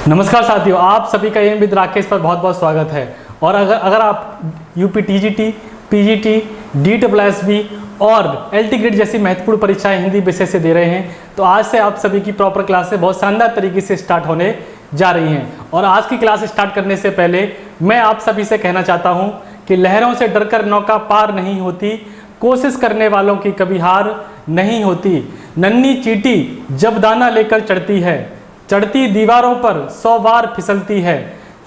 नमस्कार साथियों, आप सभी का एम विद राकेश पर बहुत बहुत स्वागत है। और अगर आप यूपी टीजीटी, पीजीटी, DSSB और एलटी ग्रेड जैसी महत्वपूर्ण परीक्षाएं हिंदी विषय से दे रहे हैं, तो आज से आप सभी की प्रॉपर क्लासें बहुत शानदार तरीके से स्टार्ट होने जा रही हैं। और आज की क्लास स्टार्ट करने से पहले मैं आप सभी से कहना चाहता हूँ कि लहरों से डरकर नौका पार नहीं होती, कोशिश करने वालों की कभी हार नहीं होती। नन्ही चींटी जब दाना लेकर चढ़ती है, चढ़ती दीवारों पर 100 बार फिसलती है।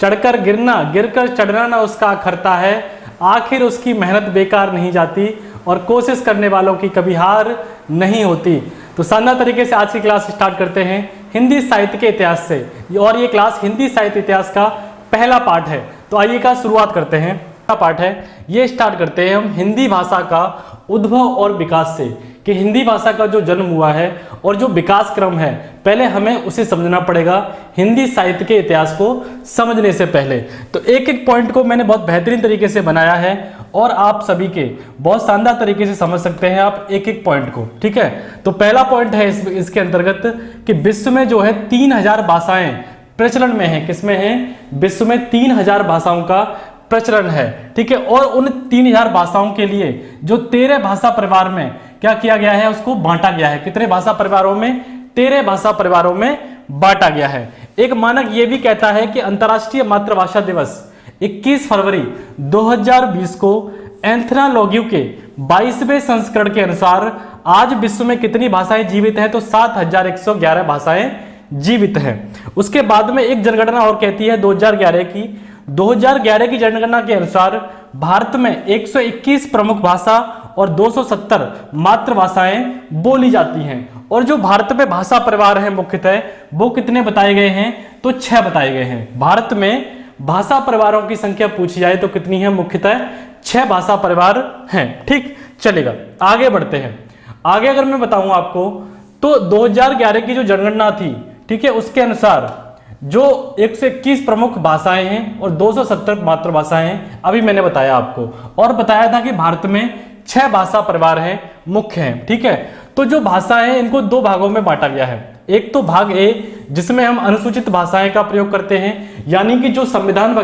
चढ़कर गिरना, गिरकर चढ़ना ना उसका अखरता है, आखिर उसकी मेहनत बेकार नहीं जाती और कोशिश करने वालों की कभी हार नहीं होती। तो शानदार तरीके से आज की क्लास स्टार्ट करते हैं हिंदी साहित्य के इतिहास से। और ये क्लास हिंदी साहित्य इतिहास का पहला पार्ट है। तो आइए का शुरुआत करते हैं। पहला पार्ट है, ये स्टार्ट करते हैं हम हिंदी भाषा का उद्भव और विकास से, कि हिंदी भाषा का जो जन्म हुआ है और जो विकास क्रम है, पहले हमें उसे समझना पड़ेगा हिंदी साहित्य के इतिहास को समझने से पहले। तो एक एक पॉइंट को मैंने बहुत बेहतरीन तरीके से बनाया है और आप सभी के बहुत शानदार तरीके से समझ सकते हैं आप एक एक पॉइंट को। ठीक है, तो पहला पॉइंट है इसके अंतर्गत कि विश्व में जो है 3000 भाषाएं प्रचलन में है। किसमें है? विश्व में 3000 भाषाओं का प्रचलन है। ठीक है, और उन 3000 भाषाओं के लिए जो 13 भाषा परिवार में क्या किया गया है, उसको बांटा गया है। कितने भाषा परिवारों में? 13 भाषा परिवारों में बांटा गया है। एक मानक यह भी कहता है कि अंतर्राष्ट्रीय मातृभाषा दिवस 21 फरवरी 2020 को एंथ्रोलॉजी के 22वें संस्करण के अनुसार आज विश्व में कितनी भाषाएं जीवित हैं? तो 7111 भाषाएं जीवित हैं। उसके बाद में एक जनगणना और कहती है 2011 की जनगणना के अनुसार भारत में 121 प्रमुख भाषा और 270 मातृभाषाएं बोली जाती हैं। और जो भारत में भाषा परिवार है मुख्यतः, वो कितने बताए गए हैं? तो 6 बताए गए हैं। भारत में भाषा परिवारों की संख्या पूछी जाए तो कितनी है? मुख्यतः 6 भाषा परिवार हैं। ठीक, चलेगा, आगे बढ़ते हैं। आगे अगर मैं बताऊं आपको, तो 2011 की जो जनगणना थी, ठीक है, उसके अनुसार जो 121 प्रमुख भाषाएं हैं और 270 मातृभाषाएं हैं, अभी मैंने बताया आपको। और बताया था कि भारत में 6 भाषा परिवार हैं, मुख्य हैं। ठीक है, तो जो भाषाएं हैं इनको 2 भागों में बांटा गया है। एक तो भाग ए, जिसमें हम अनुसूचित भाषाएं का प्रयोग करते हैं, यानी कि जो संविधान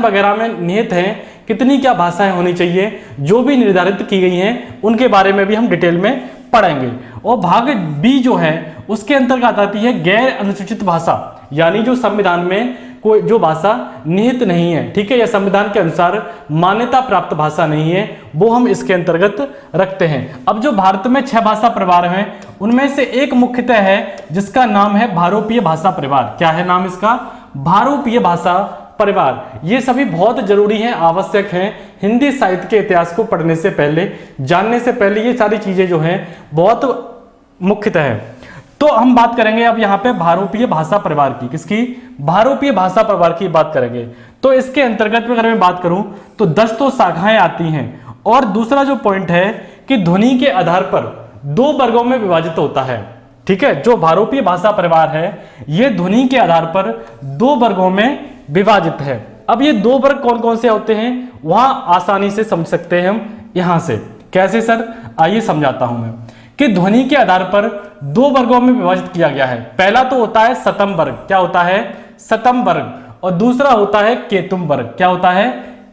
वगैरह में निहित हैं कितनी क्या भाषाएं होनी चाहिए, जो भी निर्धारित की गई हैं, उनके बारे में भी हम डिटेल में पढ़ेंगे। और भाग बी जो है उसके अंतर्गत आती है गैर अनुसूचित भाषा, यानी जो संविधान में कोई जो भाषा निहित नहीं है, ठीक है, या संविधान के अनुसार मान्यता प्राप्त भाषा नहीं है, वो हम इसके अंतर्गत रखते हैं। अब जो भारत में 6 भाषा परिवार हैं, उनमें से एक मुख्यतः है जिसका नाम है भारोपीय भाषा परिवार। क्या है नाम इसका? भारोपीय भाषा परिवार। ये सभी बहुत जरूरी हैं, आवश्यक हैं हिंदी साहित्य के इतिहास को पढ़ने से पहले, जानने से पहले। ये सारी चीजें जो हैं बहुत मुख्यतः है। तो हम बात करेंगे अब यहाँ पे भारोपीय भाषा परिवार की। किसकी? भारोपीय भाषा परिवार की बात करेंगे। तो इसके अंतर्गत में अगर मैं बात करूं तो 10 तो शाखाएं आती हैं। और दूसरा जो पॉइंट है कि ध्वनि के आधार पर 2 वर्गों में विभाजित होता है। ठीक है, जो भारोपीय भाषा परिवार है ये ध्वनि के आधार पर 2 वर्गों में विभाजित है। अब ये 2 वर्ग कौन कौन से होते हैं, वहां आसानी से समझ सकते हैं हम यहां से। कैसे सर? आइए समझाता हूं मैं कि ध्वनि के आधार पर 2 वर्गों में विभाजित किया गया है। पहला तो होता है सतम वर्ग। क्या होता है? सतम वर्ग। और दूसरा होता है केतुम वर्ग। क्या होता है?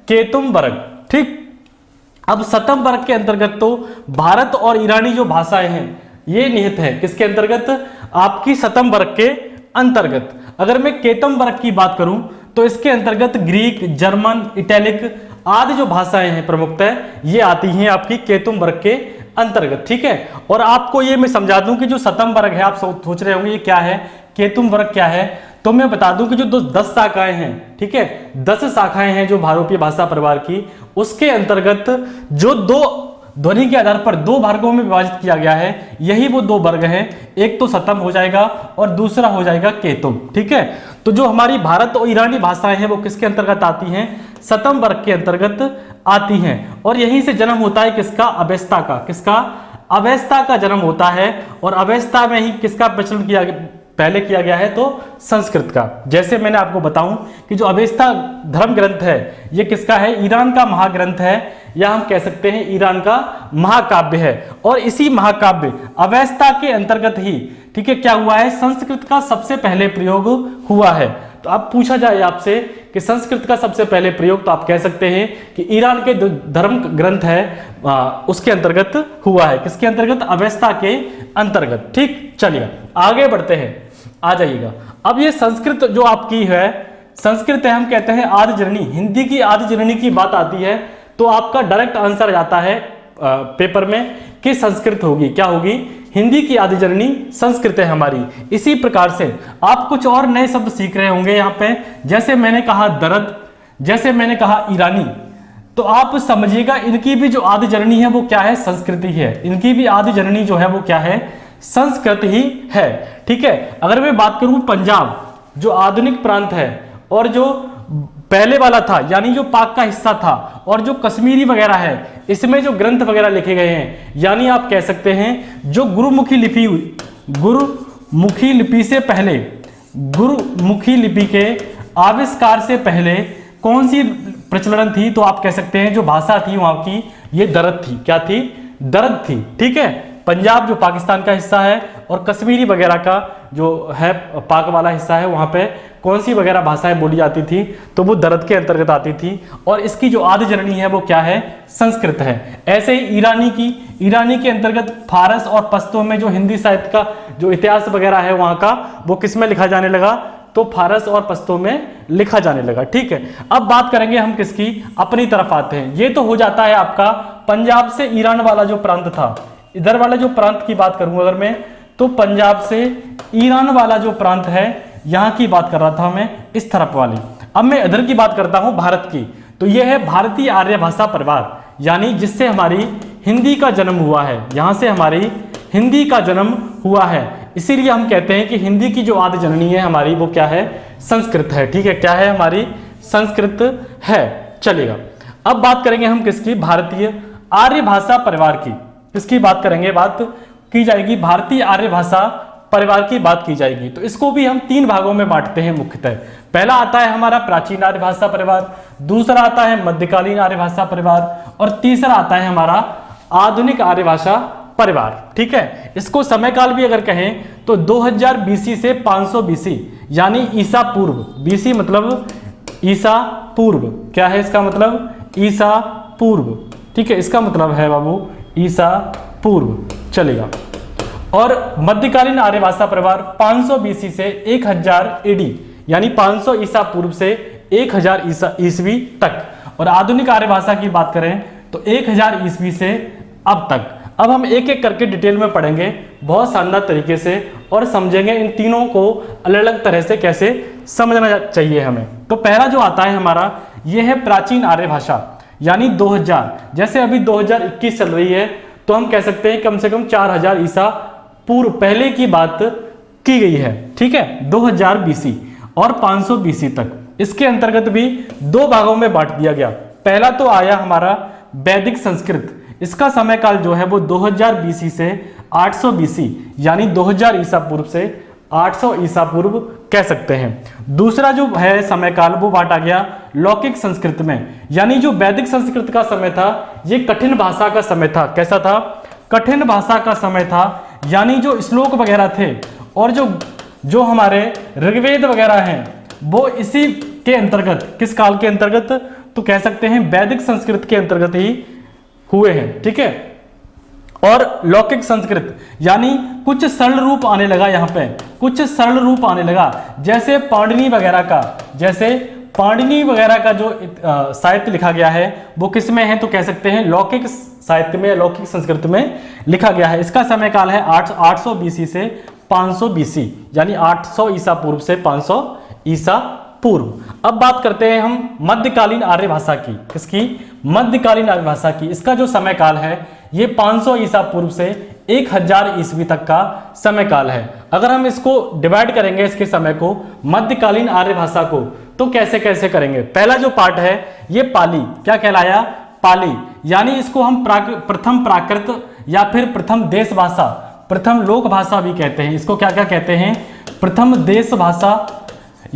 केतुम वर्ग। ठीक, अब सतम वर्ग के अंतर्गत तो भारत और ईरानी जो भाषाएं हैं ये निहित है। किसके अंतर्गत? आपकी सतम वर्ग के अंतर्गत। अगर मैं केतुम वर्ग की बात करूं तो इसके अंतर्गत ग्रीक, जर्मन, इटैलिक आदि जो भाषाएं हैं प्रमुखतः ये आती हैं आपकी केतुम वर्ग के अंतर्गत। ठीक है, और आपको ये मैं समझा दूं कि जो सतम वर्ग है, आप सोच रहे होंगे ये क्या है, केतुम वर्ग क्या है, तो मैं बता दूं कि जो 10 शाखाएं हैं, ठीक है, 10 शाखाएं हैं जो भारोपीय भाषा परिवार की, उसके अंतर्गत जो 2 ध्वनि के आधार पर 2 वर्गों में विभाजित किया गया है, यही वो 2 वर्ग हैं। एक तो सतम हो जाएगा और दूसरा हो जाएगा केतुम। ठीक है, तो जो हमारी भारत और ईरानी भाषाएं हैं वो किसके अंतर्गत आती हैं? सतम वर्ग के अंतर्गत आती हैं। और यहीं से जन्म होता है किसका? अवेस्ता का। किसका? अवेस्ता का जन्म होता है। और अवेस्ता में ही किसका प्रचलन पहले किया गया है? तो संस्कृत का। जैसे मैंने आपको बताऊं कि जो अवेस्ता धर्म ग्रंथ है ये किसका है? ईरान का महाग्रंथ है, या हम कह सकते हैं ईरान का महाकाव्य है। और इसी महाकाव्य अवेस्ता के अंतर्गत ही ठीक है, क्या हुआ है, संस्कृत का सबसे पहले प्रयोग हुआ है। तो अब पूछा जाए आपसे कि संस्कृत का सबसे पहले प्रयोग, तो आप कह सकते हैं कि ईरान के जो धर्म ग्रंथ है उसके अंतर्गत हुआ है। किसके अंतर्गत, अवेस्ता के अंतर्गत। ठीक, चलिए आगे बढ़ते हैं, आ जाइएगा। अब ये संस्कृत जो आपकी है, संस्कृत है, हम कहते हैं आदि जननी, हिंदी की आदि जननी की बात आती है तो आपका डायरेक्ट आंसर जाता है पेपर में कि संस्कृत होगी। क्या होगी, हिंदी की आदि जननी संस्कृत है हमारी। इसी प्रकार से आप कुछ और नए शब्द सीख रहे होंगे यहाँ पे, जैसे मैंने कहा दरद, जैसे मैंने कहा ईरानी, तो आप समझिएगा इनकी भी जो आदि जननी है वो क्या है, संस्कृत ही है। इनकी भी आदि जननी जो है वो क्या है, संस्कृत ही है। ठीक है, अगर मैं बात करूं पंजाब जो आधुनिक प्रांत है और जो पहले वाला था यानी जो पाक का हिस्सा था, और जो कश्मीरी वगैरह है इसमें जो ग्रंथ वगैरह लिखे गए हैं, यानी आप कह सकते हैं जो गुरुमुखी लिपि से पहले, गुरुमुखी लिपि के आविष्कार से पहले कौन सी प्रचलन थी, तो आप कह सकते हैं जो भाषा थी वहां की ये दरद थी। क्या थी, दरद थी। ठीक है, पंजाब जो पाकिस्तान का हिस्सा है और कश्मीरी वगैरह का जो है पाक वाला हिस्सा है, वहां पे कौन सी वगैरह भाषाएं बोली जाती थी, तो वो दरद के अंतर्गत आती थी। और इसकी जो आदि जननी है वो क्या है, संस्कृत है। ऐसे ही ईरानी के अंतर्गत फारस और पश्तो में जो हिंदी साहित्य का जो इतिहास वगैरह है वहां का, वो किस में लिखा जाने लगा, तो फारस और पश्तो में लिखा जाने लगा। ठीक है, अब बात करेंगे हम किसकी, अपनी तरफ आते हैं। ये तो हो जाता है आपका पंजाब से ईरान वाला जो प्रांत था। इधर वाला जो प्रांत की बात करूंगा अगर मैं, तो पंजाब से ईरान वाला जो प्रांत है यहां की बात कर रहा था मैं, इस तरफ वाली। अब मैं इधर की बात करता हूं भारत की, तो यह है भारतीय आर्य भाषा परिवार, यानी जिससे हमारी हिंदी का जन्म हुआ है। यहां से हमारी हिंदी का जन्म हुआ है, इसीलिए हम कहते हैं कि हिंदी की जो आदि जननी है हमारी वो क्या है, संस्कृत है। ठीक है, क्या है, हमारी संस्कृत है। चलेगा, अब बात करेंगे हम किसकी, भारतीय आर्य भाषा परिवार की। किसकी बात करेंगे, बात की जाएगी भारतीय आर्य भाषा परिवार की बात की जाएगी। तो इसको भी हम 3 भागों में बांटते हैं मुख्यतः। पहला आता है हमारा प्राचीन आर्य भाषा परिवार, दूसरा आता है मध्यकालीन आर्य भाषा परिवार, और तीसरा आता है हमारा आधुनिक आर्य भाषा परिवार। ठीक है, इसको समय काल भी अगर कहें तो 2000 बीसी से 500 बीसी, यानी ईसा पूर्व। बीसी मतलब ईसा पूर्व, क्या है इसका मतलब, ईसा पूर्व। ठीक है, इसका मतलब है बाबू ईसा पूर्व। चलेगा, और मध्यकालीन आर्य भाषा परिवार 500 बीसी से 1000 एडी, यानी 500 ईसा पूर्व से 1000 ईसवी तक। और आधुनिक आर्य भाषा की बात करें तो 1000 ईसवी से अब तक। अब हम एक एक करके डिटेल में पढ़ेंगे बहुत शानदार तरीके से, और समझेंगे इन तीनों को अलग अलग तरह से कैसे समझना चाहिए हमें। तो पहला जो आता है हमारा, यह है प्राचीन आर्य भाषा, यानी 2000। जैसे अभी 2021 चल रही है तो हम कह सकते हैं कम से कम 4000 ईसा पूर्व पहले की बात की गई है। ठीक है, 2000 बीसी और 500 बीसी तक। इसके अंतर्गत भी 2 भागों में बांट दिया गया। पहला तो आया हमारा वैदिक संस्कृत, इसका समय काल जो है वो 2000 बीसी से 800 बीसी, यानी 2000 ईसा पूर्व से 800 ईसा पूर्व कह सकते हैं। दूसरा जो है समय काल वो बांटा गया लौकिक संस्कृत में, यानी जो वैदिक संस्कृत का समय था ये कठिन भाषा का समय था। कैसा था, कठिन भाषा का समय था, यानी जो श्लोक वगैरह थे और जो हमारे ऋग्वेद वगैरह हैं वो इसी के अंतर्गत, किस काल के अंतर्गत, तो कह सकते हैं वैदिक संस्कृत के अंतर्गत ही हुए हैं। ठीक है, और लौकिक संस्कृत यानी कुछ सरल रूप आने लगा, यहाँ पे कुछ सरल रूप आने लगा, जैसे पाणिनि वगैरह का, जैसे पाणिनि वगैरह का जो साहित्य लिखा गया है वो किस में है, तो कह सकते हैं लौकिक साहित्य में, लौकिक संस्कृत में लिखा गया है। इसका समय काल है 800 बीसी से 500 बीसी, यानी 800 ईसा पूर्व से 500 ईसा पूर्व। अब बात करते हैं हम मध्यकालीन आर्य भाषा की। किसकी, मध्यकालीन आर्य भाषा की। इसका जो समय काल है ये 500 ईसा पूर्व से 1000 ईस्वी तक का समय काल है। अगर हम इसको डिवाइड करेंगे, इसके समय को, मध्यकालीन आर्य भाषा को, तो कैसे कैसे करेंगे। पहला जो पार्ट है ये पाली, क्या कहलाया, पाली, यानी इसको हम प्रथम प्राकृत या फिर प्रथम देश भाषा, प्रथम लोक भाषा भी कहते हैं। इसको क्या क्या कहते हैं, प्रथम देश भाषा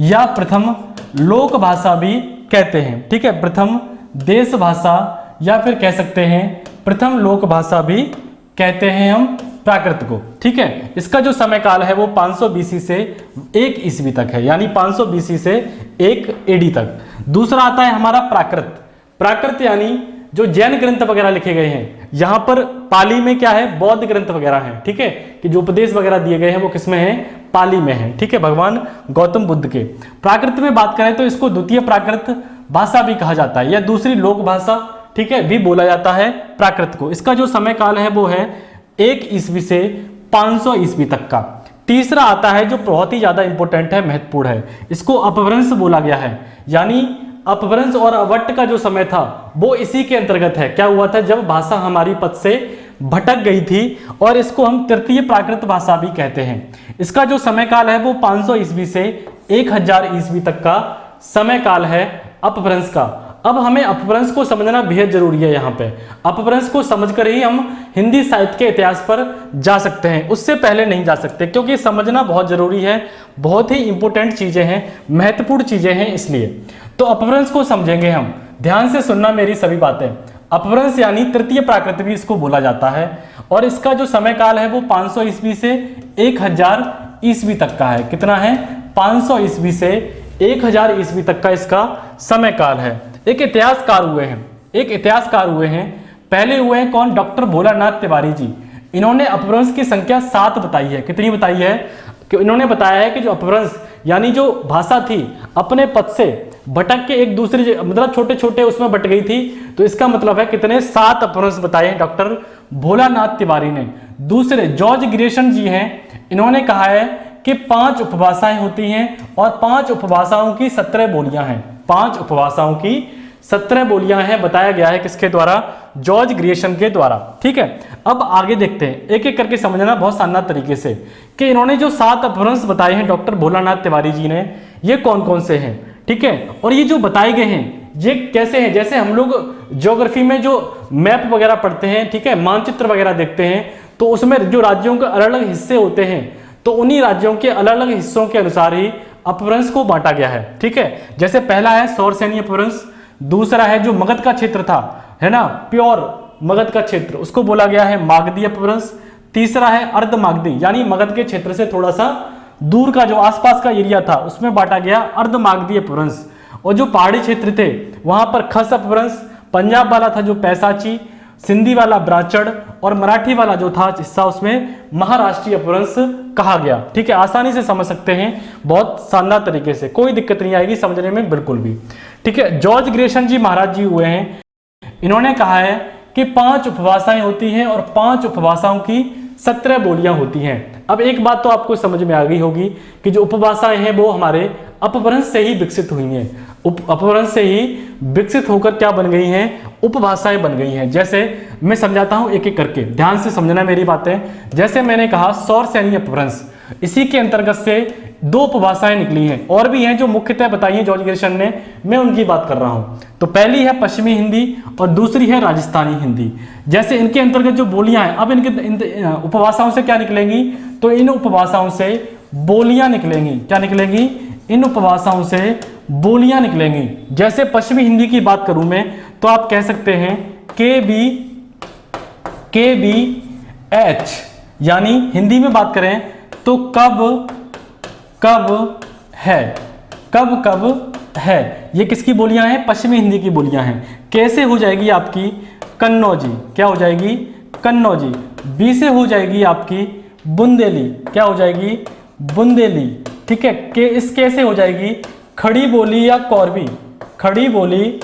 या प्रथम लोक भाषा भी कहते हैं। ठीक है, प्रथम देश भाषा या फिर कह सकते हैं प्रथम लोक भाषा भी कहते हैं हम प्राकृत को, ठीक है। इसका जो समय काल है वो 500 बीसी से 1 ईस्वी तक है, यानी 500 बीसी से 1 एडी तक। दूसरा आता है हमारा प्राकृत। प्राकृत यानी जो जैन ग्रंथ वगैरह लिखे गए हैं, यहां पर पाली में क्या है, बौद्ध ग्रंथ वगैरह हैं, ठीक है, कि जो उपदेश वगैरह दिए गए हैं वो किसमें है, पाली में है, ठीक है, भगवान गौतम बुद्ध के। प्राकृत में बात करें तो इसको द्वितीय प्राकृत भाषा भी कहा जाता है, या दूसरी लोक भाषा, ठीक है, भी बोला जाता है प्राकृत को। इसका जो समय काल है वो है 1 ईस्वी से 500 ईस्वी तक का। तीसरा आता है जो बहुत ही ज्यादा इंपॉर्टेंट है, महत्वपूर्ण है, इसको अपभ्रंश बोला गया है, यानी अपभ्रंश और अवट्ट का जो समय था वो इसी के अंतर्गत है। क्या हुआ था, जब भाषा हमारी पद से भटक गई थी, और इसको हम तृतीय प्राकृत भाषा भी कहते हैं। इसका जो समय काल है वो 500 ईस्वी से 1000 ईस्वी तक का समय काल है अपभ्रंश का। अब हमें अपभ्रंश को समझना बेहद जरूरी है। यहाँ पे अपभ्रंश को समझकर ही हम हिंदी साहित्य के इतिहास पर जा सकते हैं, उससे पहले नहीं जा सकते, क्योंकि समझना बहुत जरूरी है, बहुत ही इंपॉर्टेंट चीजें हैं, महत्वपूर्ण चीजें हैं। इसलिए तो अपभ्रंश को समझेंगे हम, ध्यान से सुनना मेरी सभी बातें। अपभ्रंश यानी तृतीय प्राकृत भी इसको बोला जाता है, और इसका जो समय काल है वो 500 ईस्वी से 1000 ईस्वी तक का है। कितना है, 500 ईस्वी से 1000 ईस्वी तक का इसका समय काल है। एक इतिहासकार हुए हैं, पहले हुए हैं कौन, डॉक्टर भोलानाथ तिवारी जी। इन्होंने अपभ्रंश की संख्या 7 बताई है। कितनी बताई है, कि इन्होंने बताया है कि जो अपभ्रंश यानी जो भाषा थी अपने पद से भटक के एक दूसरी मतलब छोटे छोटे उसमें बट गई थी, तो इसका मतलब है कितने, 7 अपभ्रंश बताए हैं डॉक्टर भोलानाथ तिवारी ने। दूसरे जॉर्ज ग्रियर्सन जी हैं, इन्होंने कहा है कि 5 उपभाषाएं होती हैं, और 5 उपभाषाओं की 17 बोलियां हैं। 5 उपभाषाओं की 17 बोलियां हैं, बताया गया है किसके द्वारा, जॉर्ज ग्रियर्सन के द्वारा, ठीक है। अब आगे देखते हैं, एक एक करके समझना बहुत शानदार तरीके से, कि इन्होंने जो 7 अपभ्रंश बताए हैं डॉक्टर भोलानाथ तिवारी जी ने, ये कौन कौन से हैं, ठीक है, और ये जो बताए गए हैं ये कैसे हैं। जैसे हम लोग ज्योग्राफी में जो मैप वगैरह पढ़ते हैं, ठीक है, मानचित्र वगैरह देखते हैं, तो उसमें जो राज्यों के अलग अलग हिस्से होते हैं, तो उन्हीं राज्यों के अलग अलग हिस्सों के अनुसार ही अपभ्रंश को बांटा गया है, ठीक है। जैसे पहला है सौरसेनी अपभ्रंश, दूसरा है जो मगध का क्षेत्र था, है ना, प्योर मगध का क्षेत्र, उसको बोला गया है मागधी अपभ्रंश। तीसरा है अर्ध मागधी, यानी मगध के क्षेत्र से थोड़ा सा दूर का जो आसपास का एरिया था उसमें बांटा गया अर्ध मागधी अपभ्रंश। और जो पहाड़ी क्षेत्र थे वहां पर खस अपभ्रंश, पंजाब वाला था जो पैसाची, सिंधी वाला ब्राचड़, और मराठी वाला जो था हिस्सा उसमें महाराष्ट्रीय अपभ्रंश कहा गया, ठीक है। आसानी से समझ सकते हैं, बहुत शानदार तरीके से, कोई दिक्कत नहीं आएगी समझने में बिल्कुल भी, ठीक है। जॉर्ज ग्रियर्सन जी महाराज जी हुए हैं, इन्होंने कहा है कि 5 उपभाषाएं होती हैं, और 5 उपभाषाओं की 17 बोलियां होती हैं। अब एक बात तो आपको समझ में आ गई होगी कि जो उपभाषाएं हैं वो हमारे अपभ्रंश से ही विकसित हुई हैं, अपभ्रंश से ही विकसित होकर क्या बन गई हैं, उपभाषाएं बन गई हैं। जैसे मैं समझाता हूं एक एक करके, ध्यान से समझना मेरी बातें। जैसे मैंने कहा सौरसेनी अपभ्रंश, इसी के अंतर्गत से 2 उपभाषाएं निकली हैं, और भी हैं जो मुख्यतः बताई हैं जॉर्ज ग्रियर्सन ने, मैं उनकी बात कर रहा हूं। तो पहली है पश्चिमी हिंदी और दूसरी है राजस्थानी हिंदी। जैसे इनके अंतर्गत जो बोलियां हैं, अब इनके उपभाषाओं से क्या निकलेंगी, तो इन उपभाषाओं से बोलियां निकलेंगी। क्या निकलेंगी, इन उपभाषाओं से बोलियां निकलेंगी। जैसे पश्चिमी हिंदी की बात करूं मैं, तो आप कह सकते हैं KBH, यानी हिंदी में बात करें तो कब है, ये किसकी बोलियां हैं, पश्चिमी हिंदी की बोलियां हैं। कैसे हो जाएगी आपकी कन्नौजी, क्या हो जाएगी, कन्नौजी। बी से हो जाएगी आपकी बुंदेली, क्या हो जाएगी, बुंदेली, ठीक है। इस कैसे हो जाएगी खड़ी बोली या कौरवी, खड़ी बोली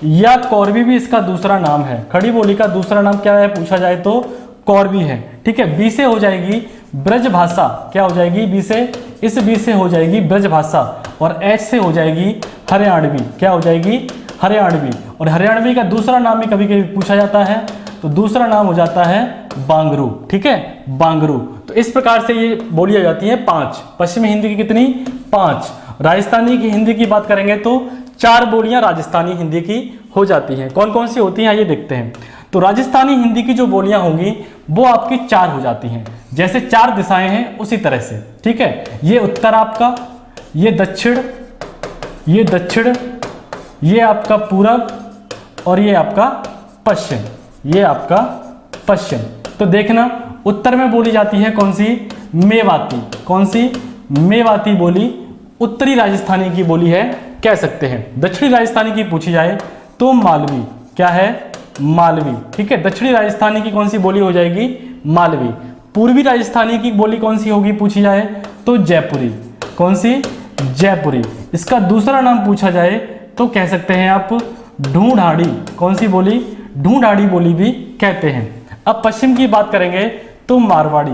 या कौरवी भी इसका दूसरा नाम है। खड़ी बोली का दूसरा नाम क्या है पूछा जाए तो कौरवी है, ठीक है। बी से हो जाएगी ब्रजभाषा, क्या हो जाएगी, बी से, इस बी से हो जाएगी ब्रजभाषा, और एच से हो जाएगी हरियाणवी, क्या हो जाएगी, हरियाणवी। और हरियाणवी का दूसरा नाम भी कभी कभी पूछा जाता है, तो दूसरा नाम हो जाता है बांगरू, ठीक है, बांगरू। तो इस प्रकार से ये बोली आ जाती है 5। पश्चिमी हिंदी की कितनी, 5। राजस्थानी की हिंदी की बात करेंगे तो 4 बोलियां राजस्थानी हिंदी की हो जाती हैं। कौन कौन सी होती हैं ये देखते हैं। तो राजस्थानी हिंदी की जो बोलियां होंगी वो आपकी 4 हो जाती हैं। जैसे 4 दिशाएं हैं उसी तरह से, ठीक है। ये उत्तर आपका, ये दक्षिण, ये दक्षिण, ये आपका पूरब, और ये आपका पश्चिम, ये आपका पश्चिम। तो देखना उत्तर में बोली जाती है कौन सी? मेवाती। कौन सी? मेवाती बोली उत्तरी राजस्थानी की बोली है कह सकते हैं। दक्षिणी राजस्थानी की पूछी जाए तो मालवी। क्या है? मालवी। ठीक है, दक्षिणी राजस्थानी की कौन सी बोली हो जाएगी? मालवी। पूर्वी राजस्थानी की बोली कौन सी होगी पूछी जाए तो जयपुरी। कौन सी? जयपुरी। इसका दूसरा नाम पूछा जाए तो कह सकते हैं आप ढूंढाड़ी। कौन सी बोली? ढूंढाड़ी बोली भी कहते हैं। अब पश्चिम की बात करेंगे तो मारवाड़ी।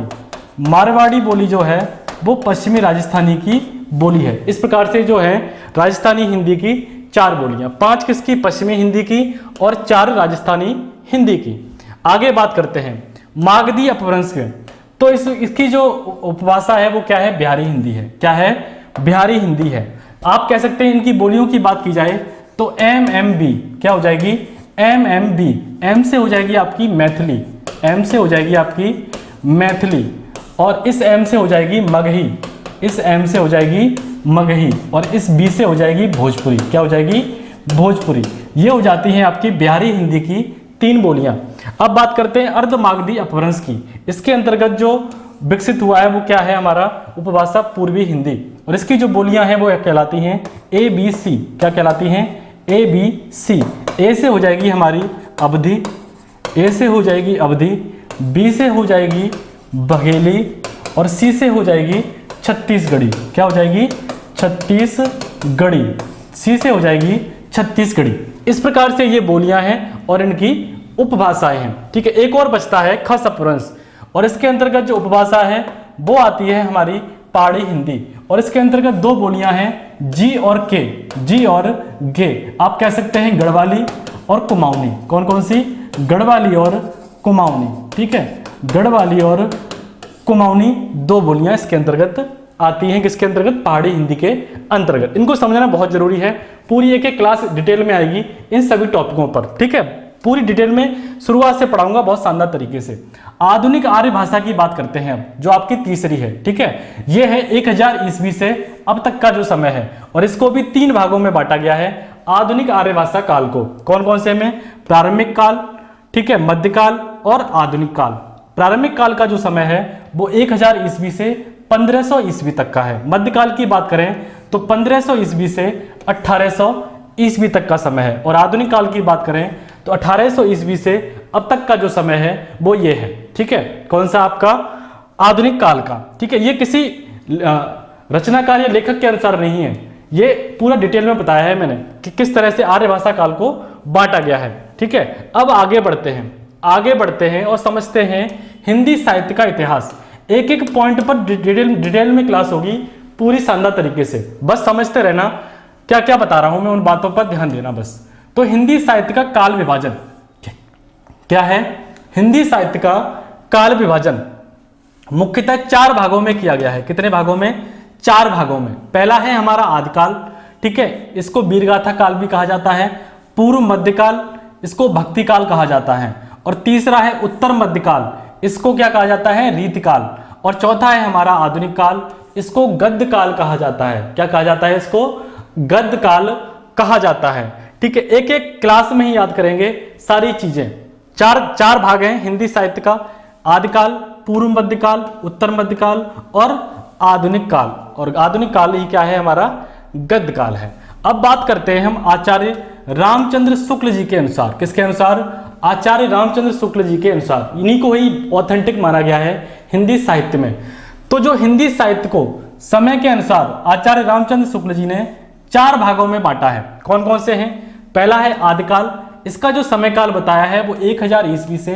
मारवाड़ी बोली जो है वो पश्चिमी राजस्थानी की बोली है। इस प्रकार से जो है राजस्थानी हिंदी की 4 बोलियां, 5 किसकी? पश्चिमी हिंदी की और 4 राजस्थानी हिंदी की। आगे बात करते हैं मागधी अपभ्रंश के। तो इसकी जो उपभाषा है वो क्या है? बिहारी हिंदी है। क्या है? बिहारी हिंदी है। आप कह सकते हैं इनकी बोलियों की बात की जाए तो MMB क्या हो जाएगी? MMB। M से हो जाएगी आपकी मैथिली। M से हो जाएगी आपकी मैथिली और इस M से हो जाएगी मगही। इस M से हो जाएगी मगही और इस B से हो जाएगी भोजपुरी। क्या हो जाएगी? भोजपुरी। ये हो जाती हैं आपकी बिहारी हिंदी की 3 बोलियां। अब बात करते हैं अर्धमागधी अपभ्रंश की। इसके अंतर्गत जो विकसित हुआ है वो क्या है? हमारा उपभाषा पूर्वी हिंदी और इसकी जो बोलियां हैं वो कहलाती हैं ABC। क्या कहलाती हैं? ABC। A से हो जाएगी हमारी अवधी, A से हो जाएगी अवधी, B से हो जाएगी बघेली और C से हो जाएगी छत्तीसगढ़ी। क्या हो जाएगी? छत्तीसगढ़ी। C से हो जाएगी छत्तीसगढ़ी। इस प्रकार से ये बोलियां हैं और इनकी उपभाषाएं हैं। ठीक है, एक और बचता है खस अपभ्रंश और इसके अंतर्गत जो उपभाषा है वो आती है हमारी पहाड़ी हिंदी और इसके अंतर्गत 2 बोलियां हैं जी और के। जी और गे। आप कह सकते हैं गढ़वाली और कुमाऊनी। कौन कौन सी? गढ़वाली और कुमाऊनी। ठीक है, गढ़वाली और कुमाऊनी 2 बोलियां इसके अंतर्गत आती हैं। किसके अंतर्गत? पहाड़ी हिंदी के अंतर्गत। इनको समझना बहुत जरूरी है। पूरी एक क्लास डिटेल में आएगी इन सभी टॉपिकों पर। ठीक है, पूरी डिटेल में शुरुआत से पढ़ाऊंगा बहुत शानदार तरीके से। आधुनिक आर्य भाषा की बात करते हैं अब, जो आपकी तीसरी है। ठीक है, ये है 1000 ईस्वी से अब तक का जो समय है और इसको भी 3 भागों में बांटा गया है आधुनिक आर्य भाषा काल को। कौन कौन से में? प्रारंभिक काल, ठीक है, मध्यकाल और आधुनिक काल। प्रारंभिक काल का जो समय है वो 1000 ईस्वी से 1500 ईस्वी तक का है। मध्यकाल की बात करें तो 1500 ईस्वी से 1800 ईस्वी तक का समय है और आधुनिक काल की बात करें तो 1800 ईस्वी से अब तक का जो समय है वो ये है। ठीक है, कौन सा? आपका आधुनिक काल का। ठीक है, ये किसी रचनाकार या लेखक के अनुसार नहीं है, ये पूरा डिटेल में बताया है मैंने कि किस तरह से आर्य भाषा काल को बांटा गया है। ठीक है, अब आगे बढ़ते हैं और समझते हैं हिंदी साहित्य का इतिहास। एक एक पॉइंट पर डिटेल में क्लास होगी पूरी शानदार तरीके से। बस समझते रहना क्या क्या बता रहा हूं मैं, उन बातों पर ध्यान देना बस। तो हिंदी साहित्य का काल विभाजन क्या है? हिंदी साहित्य का काल विभाजन मुख्यतः 4 भागों में किया गया है। कितने भागों में? 4 भागों में। पहला है हमारा आदिकाल। ठीक है, इसको वीरगाथा काल भी कहा जाता है। पूर्व मध्यकाल, इसको भक्ति काल कहा जाता है। और तीसरा है उत्तर मध्यकाल, इसको क्या कहा जाता है? रीतिकाल। और चौथा है हमारा आधुनिक काल, इसको गद्य काल कहा जाता है। क्या कहा जाता है? इसको गद्य काल कहा जाता है। ठीक है, एक एक क्लास में ही याद करेंगे सारी चीजें। 4 भाग हैं हिंदी साहित्य का: आदिकाल, पूर्व मध्यकाल, उत्तर मध्यकाल और आधुनिक काल। और आधुनिक काल ही क्या है? हमारा गद्य काल है। अब बात करते हैं हम आचार्य रामचंद्र शुक्ल जी के अनुसार। किसके अनुसार? आचार्य रामचंद्र शुक्ल जी के अनुसार। इन्हीं को ही ऑथेंटिक माना गया है हिंदी साहित्य में। तो जो हिंदी साहित्य को समय के अनुसार आचार्य रामचंद्र शुक्ल जी ने 4 भागों में बांटा है। कौन कौन से हैं? पहला है आदिकाल, इसका जो समय काल बताया है वो 1000 ईस्वी से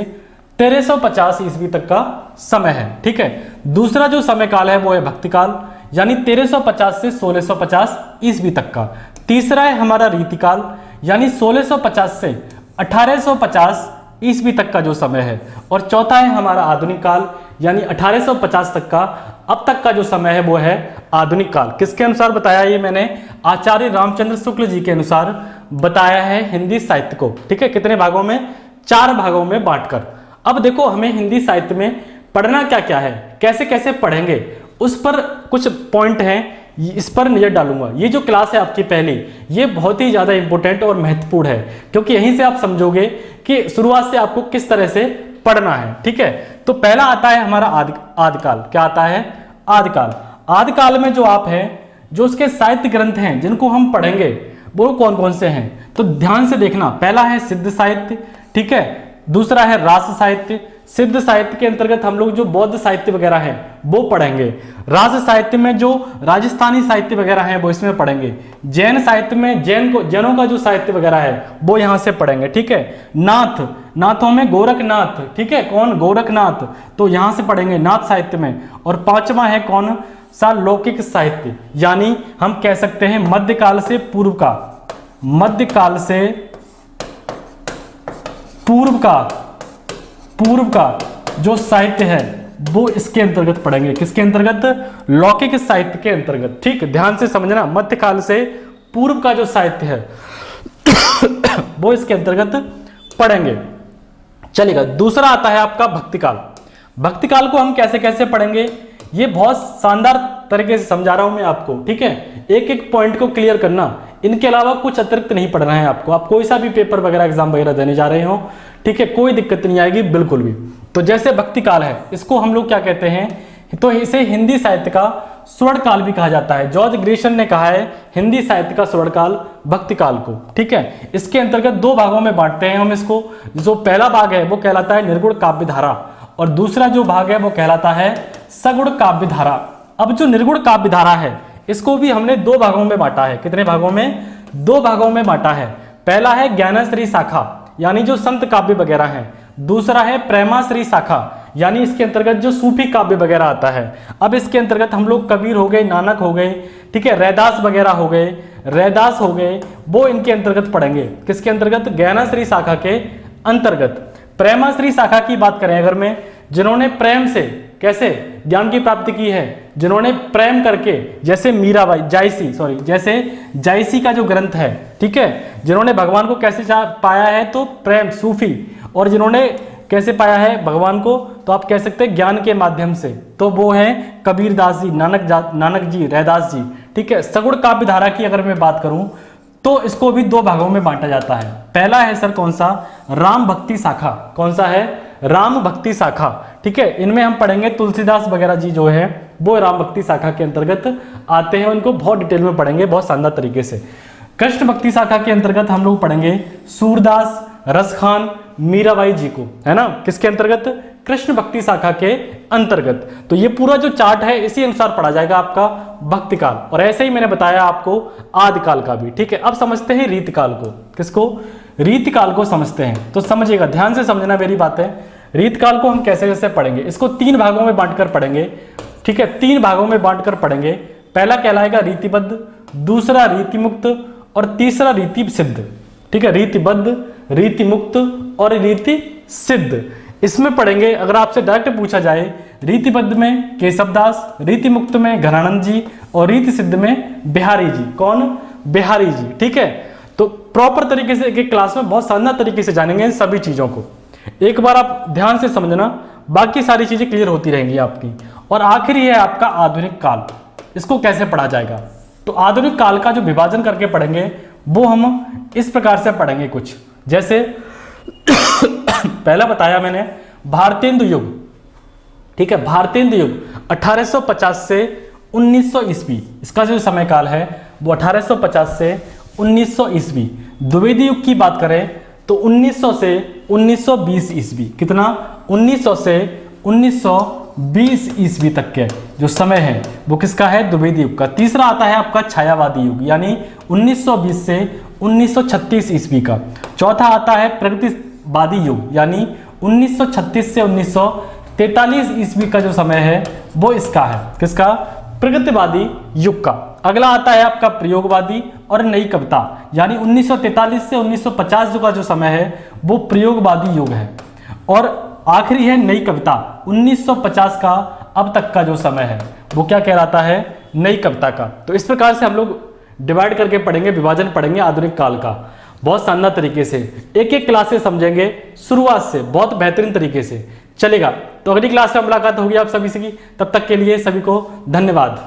1350 ईस्वी तक का समय है। ठीक है, दूसरा जो समय काल है वो है भक्ति काल, यानी 1350 से 1650 ईस्वी तक का। तीसरा है हमारा रीतिकाल, यानी 1650 से 1850 ईस्वी तक का जो समय है। और चौथा है हमारा आधुनिक काल, यानी 1850 तक का अब तक का जो समय है वो है आधुनिक काल। किसके अनुसार बताया? ये मैंने आचार्य रामचंद्र शुक्ल जी के अनुसार बताया है हिंदी साहित्य को। ठीक है, कितने भागों में? 4 भागों में बांटकर। अब देखो हमें हिंदी साहित्य में पढ़ना क्या क्या है, कैसे कैसे पढ़ेंगे, उस पर कुछ पॉइंट हैं, इस पर नजर डालूंगा। ये जो क्लास है आपकी पहली, ये बहुत ही ज्यादा इंपॉर्टेंट और महत्वपूर्ण है, क्योंकि यहीं से आप समझोगे कि शुरुआत से आपको किस तरह से पढ़ना है। ठीक है, तो पहला आता है हमारा आदिकाल। क्या आता है? आदिकाल। आदिकाल में जो आप है, जो उसके साहित्य ग्रंथ हैं जिनको हम पढ़ेंगे वो कौन कौन से हैं, तो ध्यान से देखना। पहला है सिद्ध साहित्य, ठीक है। दूसरा है रास साहित्य। सिद्ध साहित्य के अंतर्गत हम लोग जो बौद्ध साहित्य वगैरह है वो पढ़ेंगे। रास साहित्य में जो राजस्थानी साहित्य वगैरह है वो इसमें पढ़ेंगे। जैन साहित्य में जैनों का जो साहित्य वगैरह है वो यहां से पढ़ेंगे, ठीक है। नाथों में गोरखनाथ, ठीक है। कौन? गोरखनाथ, तो यहां से पढ़ेंगे नाथ साहित्य में। और पांचवा है कौन सा? लौकिक साहित्य, यानी हम कह सकते हैं मध्यकाल से पूर्व का, मध्यकाल से पूर्व का जो साहित्य है वो इसके अंतर्गत पढ़ेंगे। किसके अंतर्गत? लौकिक साहित्य के अंतर्गत, ठीक। ध्यान से समझना, मध्यकाल से पूर्व का जो साहित्य है वो इसके अंतर्गत पढ़ेंगे। चलेगा। दूसरा आता है आपका भक्तिकाल। भक्तिकाल को हम कैसे कैसे पढ़ेंगे, ये बहुत शानदार तरीके से समझा रहा हूं मैं आपको, ठीक है। एक एक पॉइंट को क्लियर करना, इनके अलावा कुछ अतिरिक्त नहीं पढ़ना है आपको। आप कोई सा भी पेपर वगैरह एग्जाम वगैरह देने जा रहे हो, ठीक है, कोई दिक्कत नहीं आएगी बिल्कुल भी। तो जैसे भक्तिकाल है, इसको हम लोग क्या कहते हैं, तो इसे हिंदी साहित्य का स्वर्ण काल भी कहा जाता है। जॉर्ज ग्रीशन ने कहा है हिंदी साहित्य का स्वर्ण काल भक्तिकाल को, ठीक है। इसके अंतर्गत दो भागों में बांटते हैं हम इसको। जो पहला भाग है वो कहलाता है निर्गुण काव्य धारा, और दूसरा जो भाग है वो कहलाता है सगुण काव्य धारा। अब जो निर्गुण काव्य धारा है इसको भी हमने दो भागों में बांटा है। कितने भागों में? दो भागों में बांटा है। पहला है ज्ञानाश्री शाखा, यानी जो संत काव्य वगैरह हैं। दूसरा है प्रेमाश्री शाखा, यानी इसके अंतर्गत जो सूफी काव्य वगैरह आता है। अब इसके अंतर्गत हम लोग कबीर हो गए, नानक हो गए, ठीक है, रैदास वगैरह हो गए, रैदास हो गए, वो इनके अंतर्गत पढ़ेंगे। किसके अंतर्गत? ज्ञानाश्री शाखा के अंतर्गत। प्रेमाश्री शाखा की बात करें अगर मैं, जिन्होंने प्रेम से कैसे ज्ञान की प्राप्ति की है, जिन्होंने प्रेम करके, जैसे मीराबाई, जैसे जायसी का जो ग्रंथ है, ठीक है, जिन्होंने भगवान को कैसे पाया है, तो प्रेम, सूफी। और जिन्होंने कैसे पाया है भगवान को, तो आप कह सकते हैं ज्ञान के माध्यम से, तो वो है कबीरदास जी, नानक जी, रैदास जी, ठीक है। सगुण काव्य धारा की अगर मैं बात करूं तो इसको भी दो भागों में बांटा जाता है। पहला है सर कौन सा? राम भक्ति शाखा। कौन सा है? राम भक्ति शाखा, ठीक है। इनमें हम पढ़ेंगे तुलसीदास वगैरह जी जो है वो राम भक्ति शाखा के अंतर्गत आते हैं। उनको बहुत डिटेल में पढ़ेंगे, बहुत शानदार तरीके से। कृष्ण भक्ति शाखा के अंतर्गत हम लोग पढ़ेंगे सूरदास, रसखान, मीराबाई जी को, है ना। किसके अंतर्गत? कृष्ण भक्ति शाखा के अंतर्गत। तो ये पूरा जो चार्ट है इसी अनुसार पढ़ा जाएगा आपका भक्तिकाल। और ऐसे ही मैंने बताया आपको आदिकाल का भी, ठीक है। अब समझते हैं रीतिकाल को। किसको? रीतिकाल को समझते हैं। तो समझिएगा, ध्यान से समझना मेरी बातें। रीतिकाल को हम कैसे कैसे पढ़ेंगे, इसको तीन भागों में बांटकर पढ़ेंगे, ठीक है। तीन भागों में बांटकर पढ़ेंगे। पहला कहलाएगा रीतिबद्ध, दूसरा रीतिमुक्त और तीसरा रीति सिद्ध, ठीक है। रीतिबद्ध, रीतिमुक्त और रीति सिद्ध इसमें पढ़ेंगे। अगर आपसे डायरेक्ट पूछा जाए, रीतिबद्ध में केशवदास, रीतिमुक्त में घनानंद जी और रीति सिद्ध में बिहारी जी। कौन? बिहारी जी, ठीक है। तो प्रॉपर तरीके से एक क्लास में बहुत शानदार तरीके से जानेंगे इन सभी चीजों को। एक बार आप ध्यान से समझना, बाकी सारी चीजें क्लियर होती रहेंगी आपकी। और आखिरी है आपका आधुनिक काल। इसको कैसे पढ़ा जाएगा? तो आधुनिक काल का जो विभाजन करके पढ़ेंगे वो हम इस प्रकार से पढ़ेंगे कुछ, जैसे पहला बताया मैंने भारतेंदु युग, ठीक है। भारतेंदु युग 1850 से 1900 ईस्वी, इसका जो समय काल है वो 1850 से 1900 ईस्वी। द्विवेदी युग की बात करें तो 1900 से 1920 ईस्वी। कितना? 1900 से 1920 ईस्वी तक के जो समय है वो किसका है? द्विवेदी युग का। तीसरा आता है आपका छायावादी युग, यानी 1920 से 1936 ईस्वी का। चौथा आता है प्रगतिवादी युग, यानी 1936 से 1943 ईस्वी का जो समय है वो इसका है। किसका? प्रगतिवादी युग का। अगला आता है आपका प्रयोगवादी और नई कविता, यानी 1943 से 1950 का जो समय है वो प्रयोगवादी युग है। और आखिरी है नई कविता, 1950 का अब तक का जो समय है वो क्या कहलाता है? नई कविता का। तो इस प्रकार से हम लोग डिवाइड करके पढ़ेंगे, विभाजन पढ़ेंगे आधुनिक काल का, बहुत शानदार तरीके से। एक एक क्लास से समझेंगे शुरुआत से, बहुत बेहतरीन तरीके से चलेगा। तो अगली क्लास में मुलाकात होगी आप सभी से की, तब तक के लिए सभी को धन्यवाद।